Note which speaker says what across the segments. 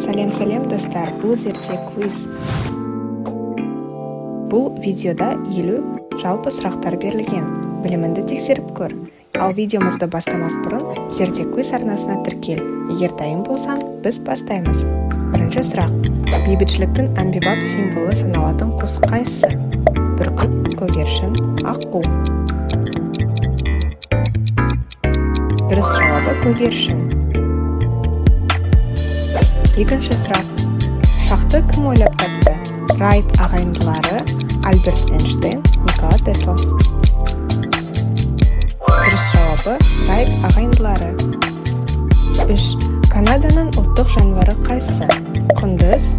Speaker 1: Сәлем достар, бұл зерттеу квиз. Бұл видеода 50 жалпы сұрақтар берілген. Біліміңді тексеріп көр. Ал видеомызды бастамас бұрын зерттеу квиз арнасына тіркел. Егер дайын болсаң, біз бастаймыз. Бірінші сұрақ. Бейбітшіліктің әмбебап символы саналатын құс қайсысы? Бүркіт, көгершін, аққу. Дұрыс жауабы көгершін. Екінші сұрақ. Ұшақты кім ойлап тапты? Райт ағайындылары, Альберт Эйнштейн, Никола Тесла. Дұрыс жауабы Райт ағайындылары. 3. Канаданың ұлттық жануары қайсысы? Құндыз,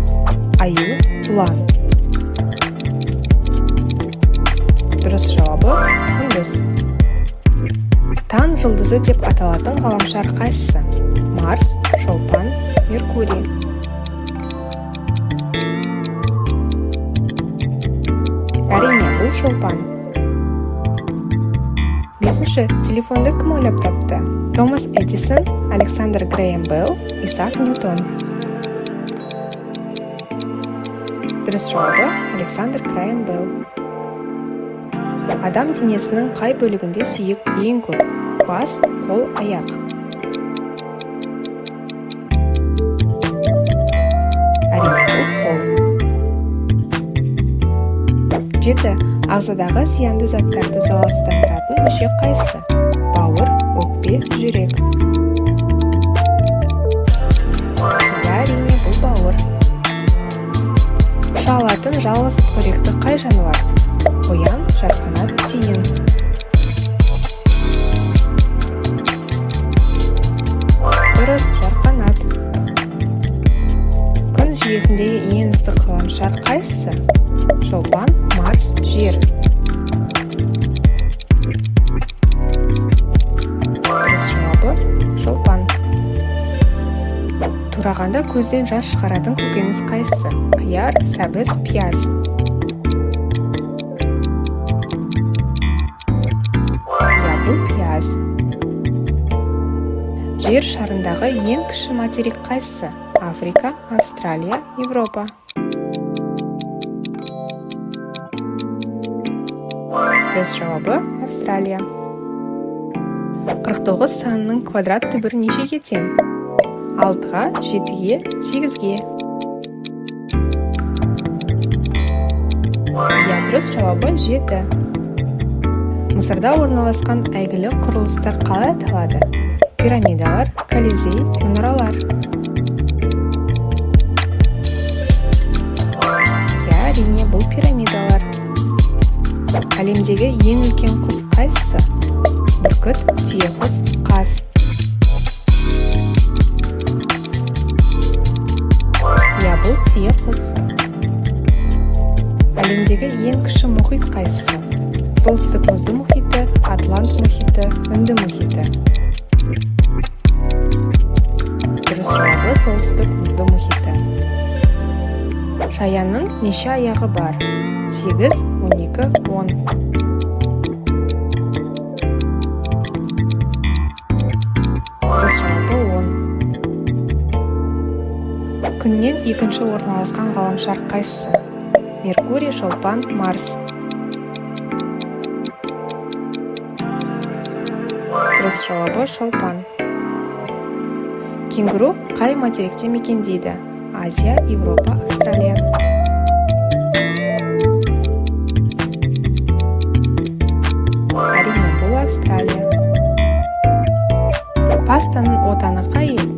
Speaker 1: аю, бұлан. Дұрыс жауабы құндыз. Таң жұлдызы деп аталатын ғаламшар қайсысы? Марс, Шолпан, Меркурий. Әрине, бұл Шолпан. 5. Телефонды кім ойлап тапты? Томас Эдисон, Александр Грэхэм Белл, Исаак Ньютон. Дұрыс жауабы Александр Грэхэм Белл. Адам денесінің қай бөлігінде сүйек ең көп? Бас, қол, аяқ. Қол. 7. Ағзадағы зиянды заттарды залалсыздандыратын мүше қайсысы? Бауыр, өкпе, жүрек. Әрине, бұл бауыр. Ұша алатын жалғыз сүтқоректі қай жануар? Қоян, жарқанат, тиін. Дұрыс, жарқанат. Күн жүйесіндегі ең ыстық ғаламшар қайсысы? Шолпан, Марс, Жер. Дұрыс жауабы Шолпан. Турағанда көзден жас шығаратын көкөніс қайсысы? Қияр, сәбіз, пияз. Бұл пияз. Жер шарындағы ең кіші материк қайсысы? Африка, Австралия, Европа. Дұрыс жауабы Австралия. 49 санының квадрат түбірі нешеге тең? 6-ға, 7-ге, 8-ге. Дұрыс жауабы 7. Мысырда орналасқан әйгілі құрылыстар қалай аталады? Пирамидалар, колизей, мұнаралар. Әрине, бұл пирамидалар. Әлемдегі ең үлкен құс қайсысы? Бүркіт, түйеқұс, қаз. Бұл түйеқұс. Әлемдегі ең кіші мұхит қайсысы? Солтүстік мұзды мұхиты, Атлант мұхиты, Үнді мұхиты. Дұрыс жауабы солтүстік мұзды мұхиты. Шаянның неше аяғы бар? 8, 12, 10. Дұрыс жауабы 10. Күннен екінші орналасқан ғаламшар қайсысы? Меркурий, Шолпан, Марс. Дұрыс жауабы Шолпан. Кенгуру қай материкте мекендейді? Азия, Европа, Австралия. Әрине, бұл Австралия. Пастаның отаны қай ел?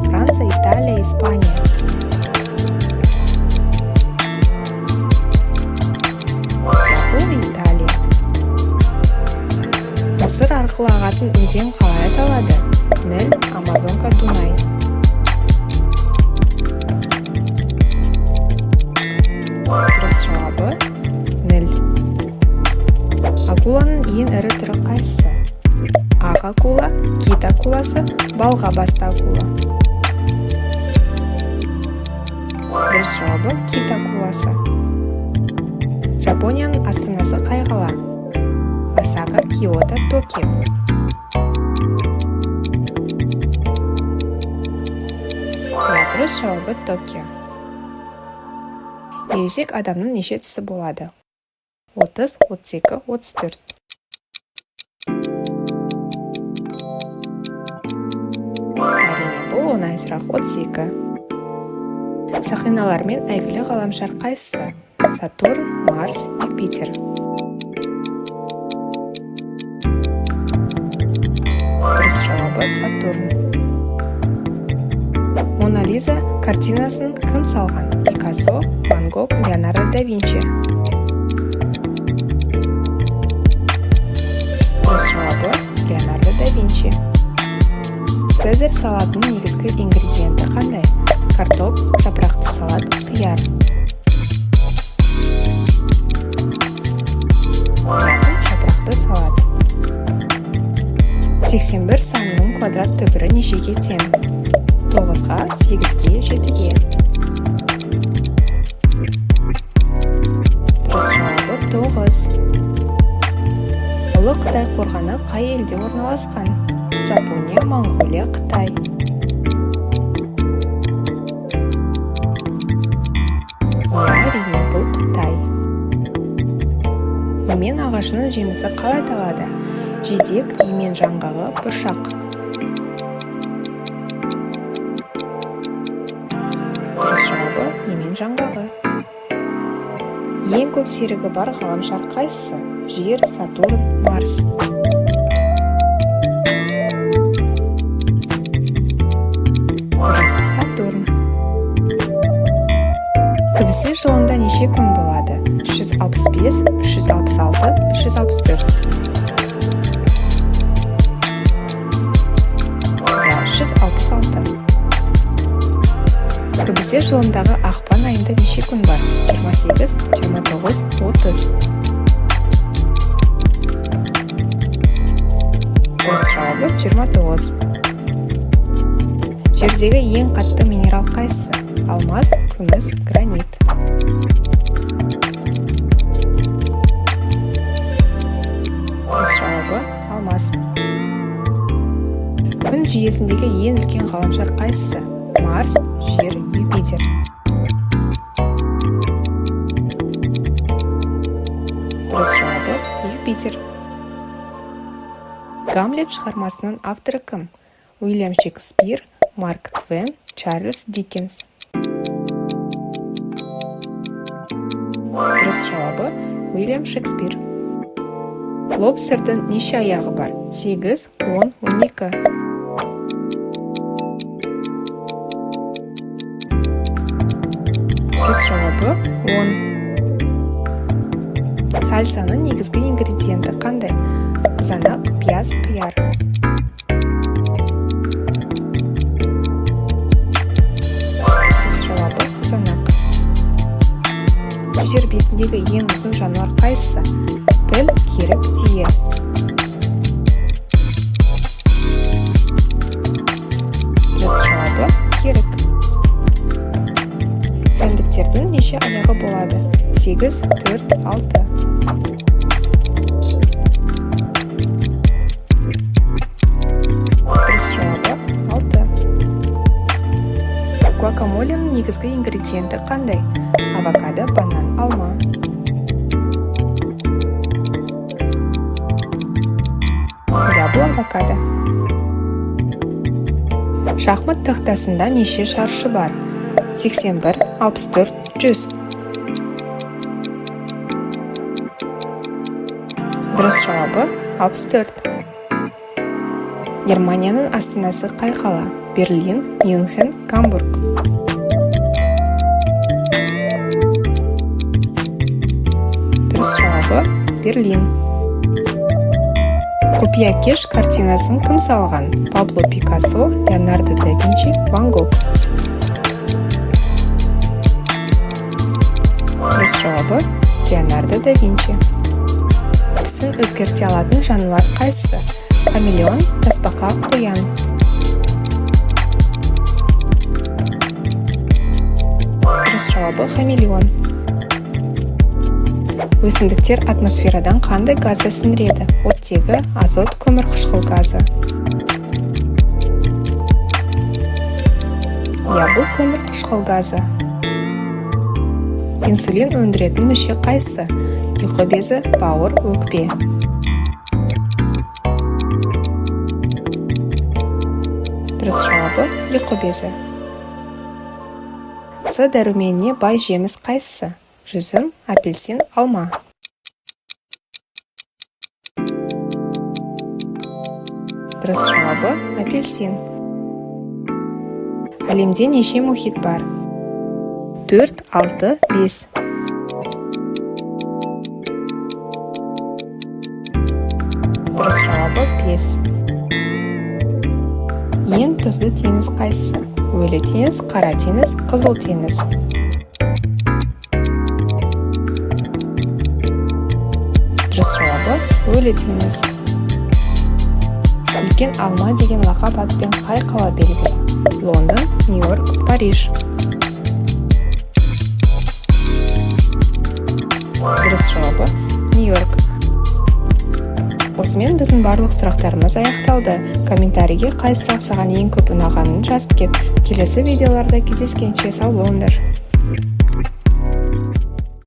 Speaker 1: Франция, Италия, Испания. Бұл Италия. Мысыр арқылы ағатын өзен қалай аталады? Нил, Амазонка, Дунай. Дұрыс жауабы Нил. Акуланың ең ірі түрі қайсысы? Ақ акула, кит акуласы, балға басты акула. Дұрыс жауабы кит акуласы. Жапонияның астанасы қай қала? Осака, Киото, Токио. Дұрыс жауабы Токио. Ересек адамның неше тісі болады? 30, 32, 34. Әрине, бұл оңайырақ 32. Сақиналармен әйгілі ғаламшар қайсысы? Сатурн, Марс, Юпитер. Дұрыс жауабы Сатурн. Мона Лиза картинасын кім салған? Пикассо, Ван Гог, Леонардо да Винчи. Дұрыс жауабы Леонардо да Винчи. Цезарь салатының негізгі ингредиенті қандай? Картоп, жапырақты салат, қияр. Жапырақты салат. 81 санының квадрат түбірі нешеге тең? 9-ға, 8-ге, 7-ге. Дұрыс жауабы 9. Ұлы Қытай қорғаны қай елде орналасқан? Жапония, Монғолия, Қытай. Әрине, бұл Қытай. Емен ағашының жемісі қалай аталады? Жидек, емен жаңғағы, бұршақ. Дұрыс жауабы емен жаңғағы. Ең көп серігі бар ғаламшар қайсысы? Жер, Сатурн, Марс. Дұрыс, Сатурн. Кібісе жылында неше күн болады? 365, 366, 364. 366. Кібісе жылындағы ақпан айында неше күн бар? 28, 29, 30. Дұрыс жауабы 29. Жердегі ең қатты минерал қайсысы? Алмаз, күміс, гранит. Дұрыс жауабы алмаз. Күн жүйесіндегі ең үлкен ғаламшар қайсысы? Марс, Жер, Юпитер. Дұрыс жауабы Юпитер. Гамлет шығармасының авторы кім? Уильям Шекспир, Марк Твен, Чарльз Диккенс. Дұрыс жауабы Уильям Шекспир. Лобстердің неше аяғы бар? 8, 10, 12. Дұрыс жауабы 10. Сальсаның негізгі ингредиенті қандай? Қызанақ, пияз, қияр. Дұрыс жауабы қызанақ. Жер бетіндегі ең ұзын жануар қайсысы? Піл, керік, түйе. Дұрыс жауабы керік. Жәндіктердің неше аяғы болады? 8, 4, 6. Дұрыс жауабы 6. Гуакамоленің негізгі ингредиенті қандай? Авокадо, банан, алма. Бұл авокадо. Шахмат тақтасында неше шаршы бар? 81, 64, 100. Дұрыс жауабы 64. Германияның астанасы қай қала? Берлин, Мюнхен, Гамбург. Дұрыс жауабы Берлин. Құпия кеш картинасын кім салған? Пабло Пикассо, Леонардо да Винчи, Ван Гог. Дұрыс жауабы Леонардо да Винчи. Түсін өзгерте алатын жануар қайсысы? Хамелеон, тасбақа, қоян. Дұрыс жауабы хамелеон. Өсімдіктер атмосферадан қандай газды сіңіреді? Оттегі, азот, көмірқышқыл газы. Иә, бұл көмір қышқыл газы. Инсулин өндіретін мүше қайсы? Ұйқы безі, бауыр, өкпе. Дұрыс жауабы ұйқы безі. С дәруменіне бай жеміс қайсысы? Жүзім, апельсин, алма. Дұрыс жауабы апельсин. Әлемде неше мұхит бар? 4, 6, 5. Дұрыс жауабы 5. Ең тұзды теңіз қайсысы? Өлі теңіз, қара теңіз, қызыл теңіз. Дұрыс жауабы өлі теңіз. Үлкен алма деген лақап атпен қай қала белгілі? Лондон, Нью-Йорк, Париж. Дұрыс жауабы Нью-Йорк. Осымен біздің барлық сұрақтарымыз аяқталды. Комментарийге қай сұрақ саған ең көп ұнағанын жазып кет. Келесі видеоларда кездескенше сау болыңдар.